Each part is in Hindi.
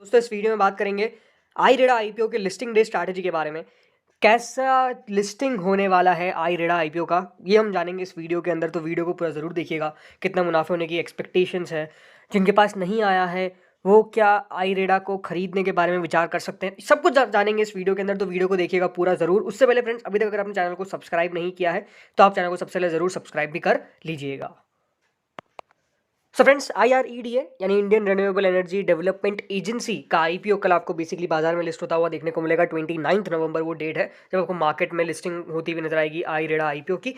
दोस्तों इस वीडियो में बात करेंगे आईरेडा आईपीओ के लिस्टिंग डे स्ट्रैटेजी के बारे में। कैसा लिस्टिंग होने वाला है आईरेडा आईपीओ का, ये हम जानेंगे इस वीडियो के अंदर। तो वीडियो को पूरा ज़रूर देखिएगा। कितना मुनाफे होने की एक्सपेक्टेशंस है, जिनके पास नहीं आया है वो क्या आईरेडा को खरीदने के बारे में विचार कर सकते हैं, सब कुछ जानेंगे इस वीडियो के अंदर। तो वीडियो को देखिएगा पूरा ज़रूर। उससे पहले फ्रेंड्स, अभी तक अगर आपने चैनल को सब्सक्राइब नहीं किया है तो आप चैनल को सबसे पहले ज़रूर सब्सक्राइब भी कर लीजिएगा। सो फ्रेंड्स, IREDA यानी Indian renewable energy development agency का आईपीओ कल आपको बेसिकली बाजार में लिस्ट होता हुआ देखने को मिलेगा। 29 नवंबर वो डेट है जब आपको मार्केट में लिस्टिंग होती हुई नजर आएगी आईरेडा आईपीओ की।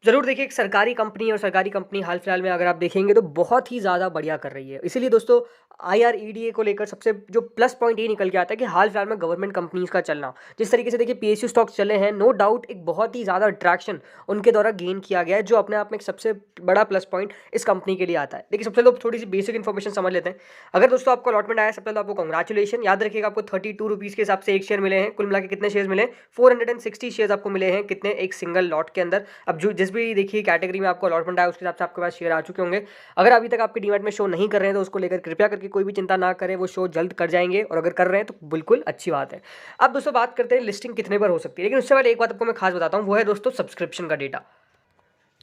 ज़रूर देखिए, एक सरकारी कंपनी और सरकारी कंपनी हाल फिलहाल में अगर आप देखेंगे तो बहुत ही ज़्यादा बढ़िया कर रही है। इसीलिए दोस्तों IREDA को लेकर सबसे जो प्लस पॉइंट ये निकल के आता है कि हाल फिलहाल में गवर्नमेंट कंपनीज का चलना, जिस तरीके से देखिए PSU स्टॉक्स चले हैं, नो डाउट एक बहुत ही ज़्यादा अट्रैक्शन उनके द्वारा गेन किया गया है, जो अपने आप में एक सबसे बड़ा प्लस पॉइंट इस कंपनी के लिए आता है। देखिए, सबसे लोग थोड़ी सी बेसिक इन्फॉर्मेशन समझ लेते हैं। अगर दोस्तों आपको अलॉटमेंट आया, सबसे पहले आपको कंग्रेचुलेशन। याद रखिएगा, आपको 32 रुपीज़ के हिसाब से एक शेयर मिले हैं। कुल मिला के कितने शेयर मिले हैं? 460 शेयर आपको मिले हैं। कितने? एक सिंगल लॉट के अंदर। अब जो जिस भी देखिए कैटेगरी में आपको अलॉटमेंट आया उसके हिसाब से आपके पास शेयर आ चुके होंगे। अगर अभी तक आपके डीमैट में शो नहीं कर रहे हैं तो उसको लेकर कृपया करके कोई भी चिंता ना करें, वो शो जल्द कर जाएंगे। और अगर कर रहे हैं तो बिल्कुल अच्छी बात है। अब दोस्तों बात करते हैं लिस्टिंग कितने पर हो सकती है, लेकिन उससे पहले एक बात आपको मैं खास बताता हूँ, वो है दोस्तों सब्सक्रिप्शन का डेटा।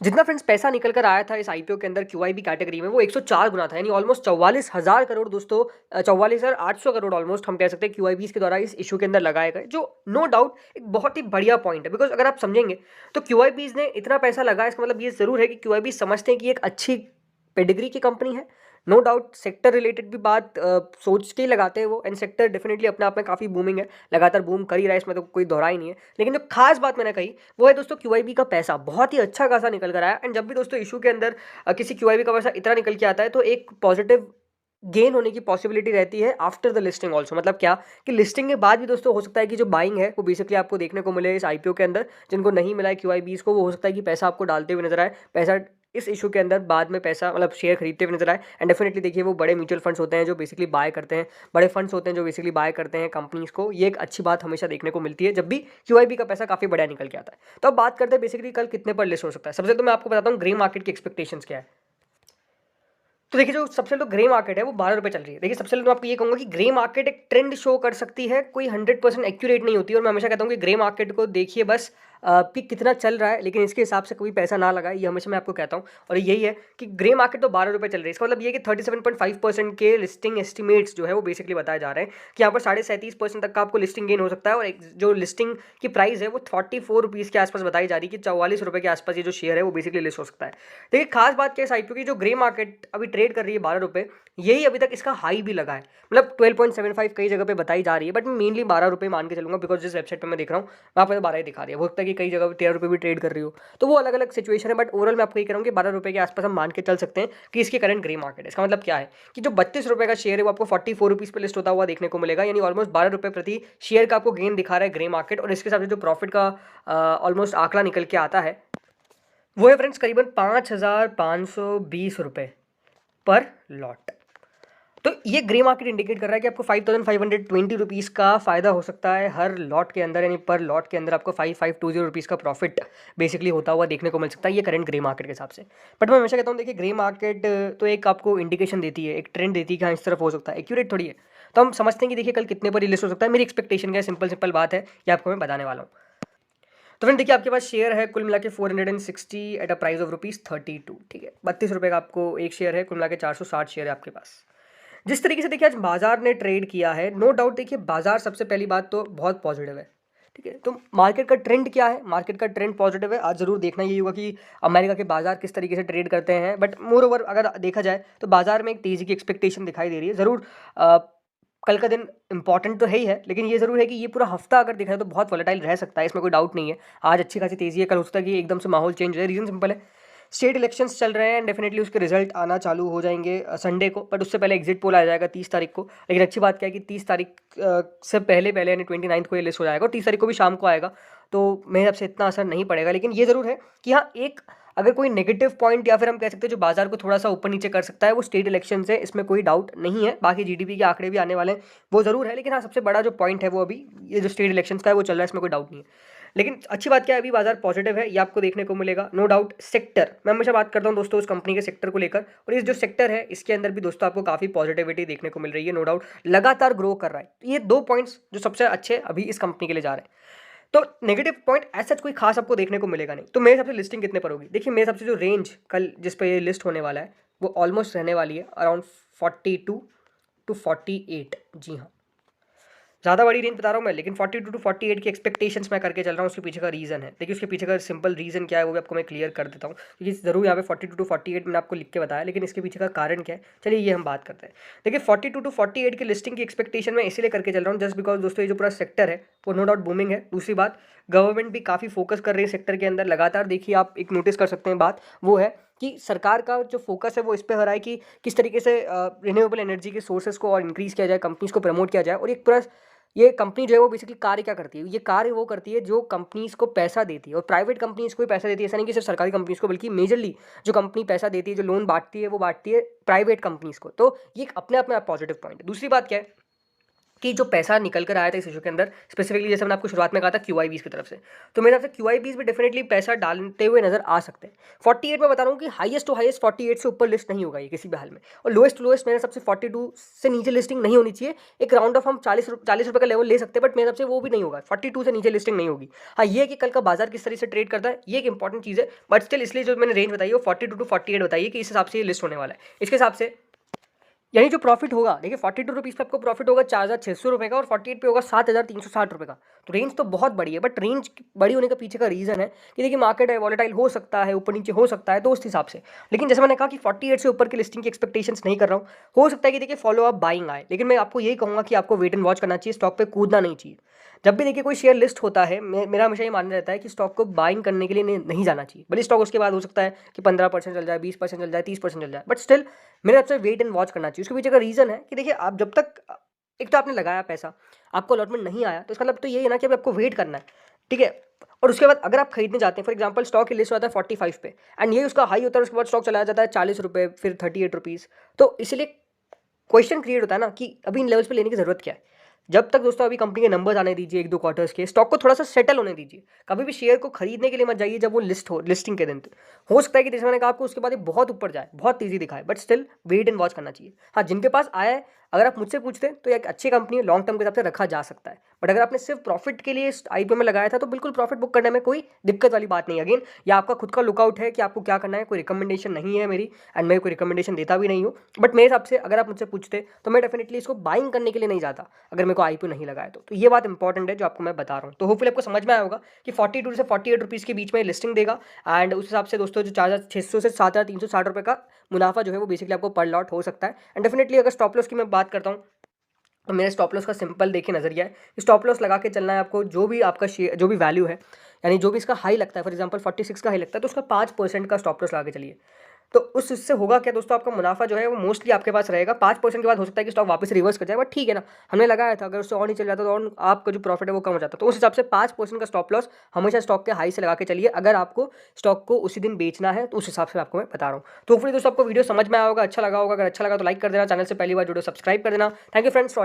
जितना फ्रेंड्स पैसा निकल कर आया था इस आईपीओ के अंदर QIB कैटेगरी में, वो 104 गुना था, यानी ऑलमोस्ट 44,000 करोड़ दोस्तों, 44,800 करोड़ ऑलमोस्ट हम कह सकते हैं QIBs के द्वारा इस इशू के अंदर लगाए गए, जो नो डाउट एक बहुत ही बढ़िया पॉइंट है। बिकॉज अगर आप समझेंगे तो QIBs ने इतना पैसा लगाया, इसका मतलब ये जरूर है कि QIB समझते हैं कि एक अच्छी पेडिग्री की कंपनी है। नो डाउट सेक्टर रिलेटेड भी बात सोच के ही लगाते हैं वो, एंड सेक्टर डेफिनेटली अपने आप में काफ़ी बूमिंग है, लगातार बूम कर ही रहा है, इसमें तो कोई दोहरा ही नहीं है। लेकिन जो खास बात मैंने कही वो है दोस्तों QIB का पैसा बहुत ही अच्छा खासा निकल कर आया। एंड जब भी दोस्तों इशू के अंदर किसी QIB का पैसा इतना निकल के आता है तो एक पॉजिटिव गेन होने की पॉसिबिलिटी रहती है आफ्टर द लिस्टिंग ऑल्सो। मतलब क्या कि लिस्टिंग के बाद भी दोस्तों हो सकता है कि जो बाइंग है वो बेसिकली आपको देखने को मिले इस आईपीओ के अंदर। जिनको नहीं मिला है QIBs को, वो हो सकता है कि पैसा आपको डालते हुए नजर आए, पैसा इस इशू के अंदर बाद में पैसा मतलब शेयर खरीदते हुए नजर आए। एंड डेफिनेटली देखिए, वो बड़े म्यूचुअल फंड्स होते हैं जो बेसिकली बाय करते हैं, बड़े फंड्स होते हैं जो बेसिकली बाय करते हैं कंपनीज को। ये एक अच्छी बात हमेशा देखने को मिलती है जब भी QIB का पैसा काफी बढ़िया निकल के आता है। तो अब बात करते हैं बेसिकली कल कितने पर लिस्ट हो सकता है। सबसे तो मैं आपको बताता हूँ ग्रे मार्केट की एक्सपेक्टेशंस क्या है। तो देखिए, जो सबसे तो ग्रे मार्केट है वो 12 रुपये चल रही है। देखिए, सबसे पहले तो आपको ये कहूंगा कि ग्रे मार्केट एक ट्रेंड शो कर सकती है, कोई 100% एक्यूरेट नहीं होती। और मैं हमेशा कहता हूँ कि ग्रे मार्केट को देखिए बस कि कितना चल रहा है, लेकिन इसके हिसाब से कोई पैसा ना लगाए, ये हमेशा मैं आपको कहता हूँ। और यही है कि ग्रे मार्केट तो 12 रुपये चल रही है। इसका मतलब ये कि 37.5% के लिस्टिंग एस्टिमेट्स जो है वो बेसिकली बताए जा रहे हैं कि यहाँ पर 37.5% तक का आपको लिस्टिंग गेन हो सकता है। और जो लिस्टिंग की प्राइस है वो 44 रुपीज़ के आसपास बताई जा रही है कि 44 रुपये के आसपास ये जो शेयर है वो बेसिकली लिस्ट हो सकता है। देखिए, खास बात क्या है इस आईपीओ की, जो ग्रे मार्केट अभी ट्रेड कर रही है 12 रुपये, यही अभी तक इसका हाई भी लगा है। मतलब 12.75 कई जगह पे बताई जा रही है, बट मैं मेनली 12 रुपये मान के चलूंगा। बिकॉज जिस वेबसाइट पे मैं देख रहा हूँ वहाँ पर 12 ही दिखा रही है। हो सकता है कि कई जगह पे 13 रुपये भी ट्रेड कर रही हो, तो वो अलग अलग सिचुएशन है। बट ओवरऑल मैं आपको ये कह रहा हूँ कि 12 रुपये के आसपास हम मान के चल सकते हैं कि इसकी करंट ग्रे मार्केट है। इसका मतलब क्या है कि जो 32 रुपये का शेयर है वो आपको 44 रुपीज़ पे लिस्ट होता हुआ देखने को मिलेगा, यानी ऑलमोस्ट 12 रुपये प्रति शेयर का आपको गेन दिखा रहा है ग्रे मार्केट। और इसके साथ जो प्रॉफिट का ऑलमोस्ट आंकड़ा निकल के आता है वो है फ्रेंड्स करीबन 5,520 रुपये पर लॉट। तो ये ग्रे मार्केट इंडिकेट कर रहा है कि आपको 5,520 रुपीज़ का फायदा हो सकता है हर लॉट के अंदर, यानी पर लॉट के अंदर आपको 5,520 रुपीज़ का प्रॉफिट बेसिकली होता हुआ देखने को मिल सकता है, ये करंट ग्रे मार्केट के हिसाब से। बट मैं हमेशा कहता हूँ, देखिए ग्रे मार्केट तो एक आपको इंडिकेशन देती है, एक ट्रेंड देती है कि हाँ इस तरफ हो सकता है, एक्यूरेट थोड़ी है। तो हम समझते हैं कि देखिए कल कितने पर रिलीज हो सकता है। मेरी एक्सपेक्टेशन क्या है, सिंपल सिंपल बात है, ये आपको मैं बताने वाला हूँ। तो फ्रेंड देखिए, आपके पास शेयर है कुल मिला के 460 एट अ प्राइस ऑफ ₹32। ठीक है, 32 रुपये का आपको एक शेयर है, कुल मिला के 460 शेयर है आपके पास। जिस तरीके से देखिए आज बाजार ने ट्रेड किया है, नो डाउट देखिए बाजार सबसे पहली बात तो बहुत पॉजिटिव है। ठीक है, तो मार्केट का ट्रेंड क्या है? मार्केट का ट्रेंड पॉजिटिव है। आज जरूर देखना यही होगा कि अमेरिका के बाजार किस तरीके से ट्रेड करते हैं। बट मोर ओवर अगर देखा जाए तो बाजार में एक तेजी की एक्सपेक्टेशन दिखाई दे रही है। जरूर कल का दिन इंपॉर्टेंट तो है ही है, लेकिन ये जरूर है कि ये पूरा हफ्ता अगर देखा जाए तो बहुत वॉलेटाइल रह सकता है, इसमें कोई डाउट नहीं है। आज अच्छी खासी तेजी है, कल हो सकता है कि एकदम से माहौल चेंज हो जाए। रीजन सिंपल है, स्टेट इलेक्शंस चल रहे हैं एंड डेफिनेटली उसके रिजल्ट आना चालू हो जाएंगे संडे को। बट उससे पहले एग्जिट पोल आ जाएगा 30 तारीख को। लेकिन अच्छी बात क्या है कि 30 तारीख से पहले पहले यानी 29 को ये लिस्ट हो जाएगा और 30 तारीख को भी शाम को आएगा। तो मेरे हिसाब से इतना असर नहीं पड़ेगा। लेकिन ये ज़रूर है कि हाँ, एक अगर कोई नेगेटिव पॉइंट या फिर हम कह सकते हैं जो बाजार को थोड़ा सा ऊपर नीचे कर सकता है वो स्टेट इलेक्शन है, इसमें कोई डाउट नहीं है। बाकी GDP के आंकड़े भी आने वाले हैं, वो ज़रूर है। लेकिन हाँ, सबसे बड़ा जो पॉइंट है वो अभी ये जो स्टेट इलेक्शंस का है वो चल रहा है, इसमें कोई डाउट नहीं है। लेकिन अच्छी बात क्या है, अभी बाजार पॉजिटिव है, ये आपको देखने को मिलेगा नो डाउट। सेक्टर, मैं हमेशा बात करता हूँ दोस्तों उस कंपनी के सेक्टर को लेकर, और इस जो सेक्टर है इसके अंदर भी दोस्तों आपको काफ़ी पॉजिटिविटी देखने को मिल रही है, नो डाउट लगातार ग्रो कर रहा है। तो ये 2 पॉइंट्स जो सबसे अच्छे अभी इस कंपनी के लिए जा रहे हैं। तो नेगेटिव पॉइंट ऐसा कोई खास आपको देखने को मिलेगा नहीं। तो मेरे हिसाब से लिस्टिंग कितने पर होगी, देखिए मेरे हिसाब से जो रेंज कल जिस पे ये लिस्ट होने वाला है वो ऑलमोस्ट रहने वाली है अराउंड 42 टू 48। जी हाँ, ज़्यादा बड़ी रेंज बता रहा हूँ मैं, लेकिन 42 टू 48 की एक्सपेक्टेशंस मैं करके चल रहा हूँ। उसके पीछे का रीज़न है, देखिए उसके पीछे का सिंपल रीज़न क्या है वो भी आपको मैं क्लियर कर देता हूँ, क्योंकि ज़रूर यहाँ पे 42 टू 48 मैंने आपको लिख के बताया, लेकिन इसके पीछे का कारण क्या है चलिए ये हम बात करते हैं। देखिए 42 टू 48 की लिस्टिंग की एक्सपेक्टेशन मैं इसीलिए करके चल रहा हूँ जस्ट बिकॉज दोस्तों ये जो पूरा सेक्टर है वो नो डाउट बूमिंग है। दूसरी बात, गवर्नमेंट भी काफ़ी फोकस कर रही है सेक्टर के अंदर लगातार। देखिए आप एक नोटिस कर सकते हैं बात वो है कि सरकार का जो फोकस है वो इस पे हो रहा है कि किस तरीके से रिन्यूएबल एनर्जी के सोर्सेज को और इंक्रीज़ किया जाए, कंपनीज को प्रमोट किया जाए। और एक पूरा ये कंपनी जो है वो बेसिकली कार्य क्या करती है, ये कार्य वो करती है जो कंपनीज को पैसा देती है, और प्राइवेट कंपनीज को भी पैसा देती है। ऐसा नहीं कि सिर्फ सरकारी कंपनीज को, बल्कि मेजरली जो कंपनी पैसा देती है, जो लोन बांटती है, वो बांटती है प्राइवेट कंपनीज को। तो ये एक अपने आप में पॉजिटिव पॉइंट है। दूसरी बात क्या है कि जो पैसा निकल कर आया था इस इशू के अंदर, स्पेसिफिकली जैसे मैंने आपको शुरुआत में कहा था QIBs की तरफ से, तो मेरे हिसाब से QIBs भी डेफिनेटली पैसा डालते हुए नजर आ सकते हैं। 48 में बता रहा हूँ कि हाईएस्ट टू हाईएस्ट 48 से ऊपर लिस्ट नहीं होगा ये किसी भी हाल में, और लोएस्ट टू लोएस्ट मेरे हिसाब से 42 से नीचे लिस्टिंग नहीं होनी चाहिए। एक राउंड ऑफ हम 40 रुपये का लेवल ले सकते हैं, बट मेरे हिसाब से वो भी नहीं होगा, 42 से नीचे लिस्टिंग नहीं होगी। हाँ, ये कि कल का बाजार किस तरह से ट्रेड करता है ये एक इंपॉर्टेंट चीज़ है, बट स्टिल इसलिए जो मैंने रेंज बताई है वो 42 टू 48 बताइए कि इस हिसाब से ये लिस्ट होने वाला है। इसके हिसाब से यानी जो प्रॉफिट होगा, देखिए 42 रुपीज़ पे आपको प्रॉफिट होगा 4,600 रुपये का, और 48 पे होगा 7,360 रुपये का। तो रेंज तो बहुत बड़ी है, बट रेंज बड़ी होने के पीछे का रीज़न है कि देखिए मार्केट है, वॉलेटाइल हो सकता है, ऊपर नीचे हो सकता है, तो उस हिसाब से। लेकिन जैसे मैंने कहा कि 48 से ऊपर की लिस्टिंग की एक्सपेक्टेशंस नहीं कर रहा हूँ। हो सकता है कि देखिए फॉलो अप बाइंग आए, लेकिन मैं आपको यही कहूँगा कि आपको वेट एंड वॉच करना चाहिए, स्टॉक पे कूदना नहीं चाहिए। जब भी देखिए कोई शेयर लिस्ट होता है, मेरा हमेशा ये मानना रहता है कि स्टॉक को बाइंग करने के लिए नहीं जाना चाहिए। भले स्टॉक उसके बाद हो सकता है कि 15% चल जाए, 20% चल जाए, 30% चल जाए, बट स्टिल मेरे आपसे वेट एंड वॉच करना चाहिए। उसके पीछे का रीज़न है कि देखिए आप जब तक एक तो आपने लगाया पैसा, आपको अलॉटमेंट नहीं आया, तो इसका मतलब तो ये है ना कि आपको वेट करना है, ठीक है। और उसके बाद अगर आप खरीदने जाते हैं, फॉर एग्जांपल स्टॉक की लिस्ट होता है 45 पे, एंड ये उसका हाई होता है, उसके बाद स्टॉक चला जाता है 40 रुपये, फिर 38 रुपीज़। तो इसलिए क्वेश्चन क्रिएट होता है ना कि अभी इन लेवल्स पे लेने की ज़रूरत क्या है। जब तक दोस्तों अभी कंपनी के नंबर्स आने दीजिए, 1-2 क्वार्टर्स के, स्टॉक को थोड़ा सा सेटल होने दीजिए। कभी भी शेयर को खरीदने के लिए मत जाइए जब वो लिस्टिंग के दिन पे। हो सकता है कि जैसे मैंने कहा आपको उसके बाद ये बहुत ऊपर जाए, बहुत तेज़ी दिखाए, but still wait and watch करना चाहिए। हाँ, जिनके पास आया है, अगर आप मुझसे पूछते हैं तो ये एक अच्छी कंपनी है, लॉन्ग टर्म के हिसाब से रखा जा सकता है। बट अगर आपने सिर्फ प्रॉफिट के लिए IPO में लगाया था तो बिल्कुल प्रॉफिट बुक करने में कोई दिक्कत वाली बात नहीं है। अगेन ये आपका खुद का लुकआउट है कि आपको क्या करना है, कोई रिकमेंडेशन नहीं है मेरी, एंड मैं कोई रिकमेंडेशन देता भी नहीं हूँ। बट मेरे हिसाब से अगर आप मुझसे पूछते तो मैं डेफिनेटली इसको बाइंग करने के लिए नहीं जाता अगर मेरे को IPO नहीं लगाया तो ये बात इंपॉर्टेंट है जो आपको मैं बता रहा हूँ। तो होपफुली आपको समझ में आया होगा कि 42 से 48 रुपीज़ के बीच में लिस्टिंग देगा, एंड उस हिसाब से दोस्तों जो 4,600 से 7,360 रुपये का मुनाफा जो है वो बेसिकली आपको पर लॉट हो सकता है। एंड डेफिनेटली अगर स्टॉप लॉस की मैं बात करता हूँ तो मेरे स्टॉप लॉस का सिंपल देखिए नज़रिया है, स्टॉप लॉस लगा के चलना है आपको। जो भी आपका शेयर, जो भी वैल्यू है, यानी जो भी इसका हाई लगता है, फॉर एग्जांपल 46 का हाई लगता है तो उसका 5% का स्टॉप लॉस लगा के चलिए। तो उस इससे होगा क्या दोस्तों, आपका मुनाफा जो है वो मोस्टली आपके पास रहेगा। 5% के बाद हो सकता है कि स्टॉक वापस रिवर्स कर जाए, बट ठीक है ना, हमने लगाया था, अगर उससे और नहीं चल जाता तो और आपका जो प्रॉफिट है वो कम हो जाता। तो उस हिसाब से 5% का स्टॉप लॉस हमेशा स्टॉक के हाई से लगा के चलिए, अगर आपको स्टॉक को उसी दिन बेचना है तो उस हिसाब से आपको मैं बता रहा हूँ। तो होपफुली दोस्तों आपको वीडियो समझ में आया होगा, अच्छा लगा होगा। अगर अच्छा लगा तो लाइक कर देना, चैनल से पहली बार जुड़ो सब्सक्राइब कर देना। Thank you friends for